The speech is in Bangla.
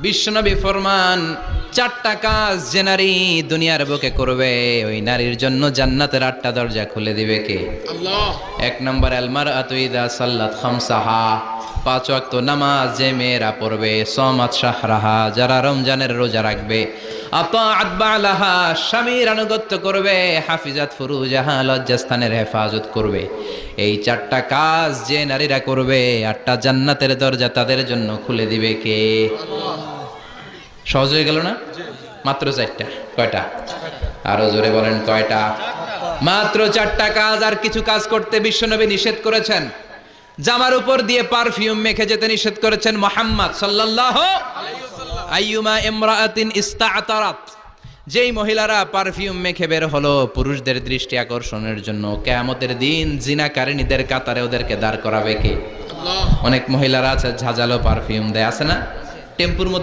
বিশ্বনবী ফরমান, চারটা কাজ যে নারী দুনিয়ার বুকে করবে ওই নারীর জন্য জান্নাতের 8টা দরজা খুলে দিবে কে? আল্লাহ। 1 নম্বর আল মারআতু ইযা সাল্লাত খামসাহা, 5 ওয়াক্ত নামাজ যে মেয়েরা পড়বে, সামাত শাহরাহা যারা রমজানের রোজা রাখবে, আতাআত বালাহা স্বামীর আনুগত্য করবে, হাফিজাত ফুরুজাহা লজ্জাস্থানের হেফাজত করবে। এই 4টা কাজ যে নারীরা করবে 8টা জান্নাতের দরজা তাদের জন্য খুলে দিবে কে? সহজ হয়ে গেল না? মাত্র 4টা। কয়টা? আরো জোরে বলেন কয়টা? মাত্র 4টা কাজ। আর কিছু কাজ করতে বিশ্বনবী নিষেধ করেছেন। জামার উপর দিয়ে পারফিউম মেখে যেতে নিষেধ করেছেন মুহাম্মদ সাল্লাল্লাহু আলাইহি ওয়াসাল্লাম। আইয়ুমা ইমরাআতিন ইস্তা'তারাত, যেই মহিলারা পারফিউম মেখে বের হলো পুরুষদের দৃষ্টি আকর্ষণের জন্য, কিয়ামতের দিন জিনাকারিনীদের কাতারে ওদেরকে দাঁড় করাবে কে? আল্লাহ। অনেক মহিলারা আছে ঝাঁঝালো পারফিউম দেয়, আছে না? টেম্পুর মধ্যে